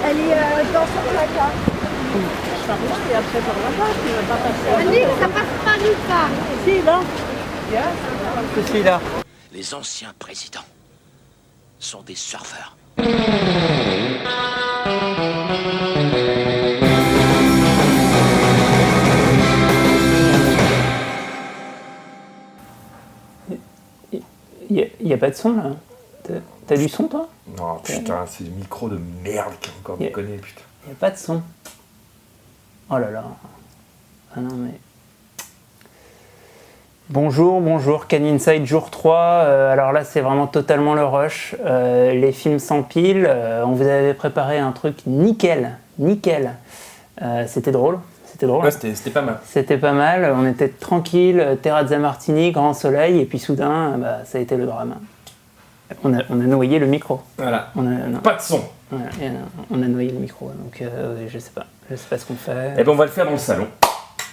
Elle est dans son placard. Et après par là-bas, tu vas pas passer. Annick, ça passe pas nulle part. Si, là. C'est celui-là. Les anciens présidents sont des surfeurs. Il y a pas de son là. T'as du son toi? Non, putain, c'est le micro de merde qui encore me connaît, putain. Il y a pas de son. Oh là là. Ah non mais... Bonjour, Can Inside jour 3. Alors là, c'est vraiment totalement le rush. Les films s'empilent. On vous avait préparé un truc nickel. C'était drôle. Ouais, c'était pas mal. C'était pas mal. On était tranquille, terrazza martini, grand soleil. Et puis soudain, ça a été le drame. On a noyé le micro. Voilà. Pas de son. Voilà, on a noyé le micro. Donc je sais pas ce qu'on fait. Eh ben, on va le faire dans le salon.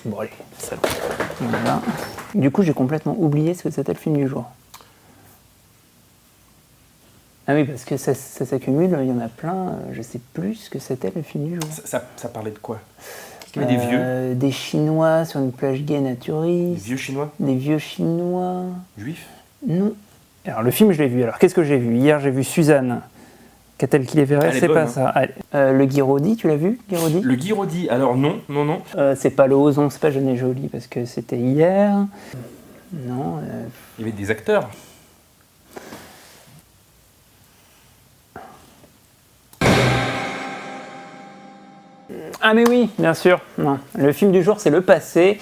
Bon allez, salon. Voilà. Du coup, j'ai complètement oublié ce que c'était le film du jour. Ah oui, parce que ça s'accumule, il y en a plein. Je sais plus ce que c'était le film du jour. Ça parlait de quoi? Il y avait des vieux. Des Chinois sur une plage gay naturiste. Des vieux Chinois? Des vieux Chinois. Juifs? Non. Alors le film, je l'ai vu. Alors qu'est-ce que j'ai vu? Hier, j'ai vu Suzanne. Qu'a-t-elle qu'il est verrait? C'est pas ça. Allez. Le Guiraudy, tu l'as vu, Guiraudy? Le Guiraudy, alors non. C'est pas le Ozon, c'est pas Jeune et Jolie parce que c'était hier. Non. Il y avait des acteurs. Ah mais oui, bien sûr. Non. Le film du jour, c'est Le Passé,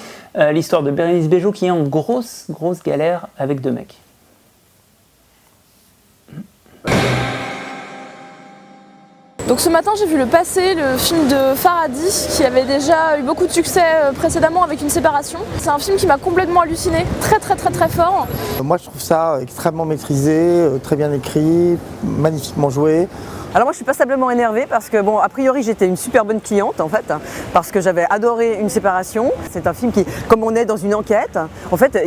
l'histoire de Bérénice Bejo qui est en grosse galère avec deux mecs. Donc ce matin j'ai vu Le Passé, le film de Farhadi qui avait déjà eu beaucoup de succès précédemment avec une séparation. C'est un film qui m'a complètement halluciné, très fort. Moi je trouve ça extrêmement maîtrisé, très bien écrit, magnifiquement joué. Alors moi je suis passablement énervée parce que bon a priori j'étais une super bonne cliente en fait parce que j'avais adoré Une séparation. C'est un film qui, comme on est dans une enquête, en fait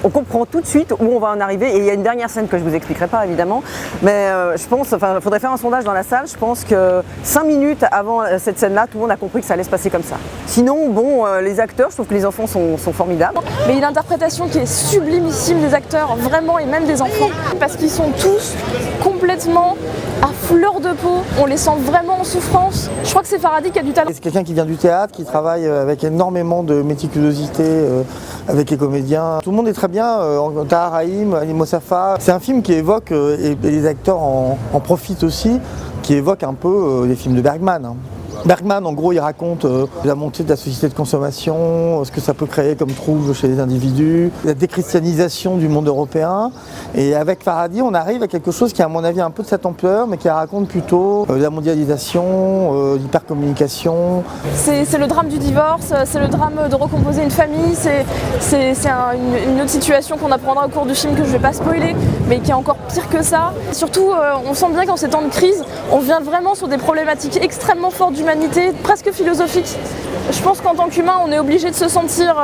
on comprend tout de suite où on va en arriver et il y a une dernière scène que je vous expliquerai pas évidemment mais je pense, il faudrait faire un sondage dans la salle, je pense que 5 minutes avant cette scène-là tout le monde a compris que ça allait se passer comme ça. Sinon bon les acteurs, je trouve que les enfants sont formidables. Mais une interprétation qui est sublimissime des acteurs vraiment et même des enfants parce qu'ils sont tous complètement à fleur de peau, on les sent vraiment en souffrance. Je crois que c'est Farhadi qui a du talent. C'est quelqu'un qui vient du théâtre, qui travaille avec énormément de méticulosité avec les comédiens. Tout le monde est très bien, Tahar Rahim, Ali Moussafa. C'est un film qui évoque, et les acteurs en profitent aussi, qui évoque un peu les films de Bergman. Bergman, en gros, il raconte la montée de la société de consommation, ce que ça peut créer comme trouble chez les individus, la déchristianisation du monde européen. Et avec Farhadi, on arrive à quelque chose qui est à mon avis un peu de cette ampleur, mais qui raconte plutôt la mondialisation, l'hypercommunication. C'est le drame du divorce, c'est le drame de recomposer une famille, c'est une autre situation qu'on apprendra au cours du film que je ne vais pas spoiler, mais qui est encore pire que ça. Surtout, on sent bien qu'en ces temps de crise, on vient vraiment sur des problématiques extrêmement fortes d'humanité, presque philosophiques. Je pense qu'en tant qu'humain, on est obligé de se sentir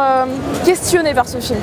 questionné par ce film.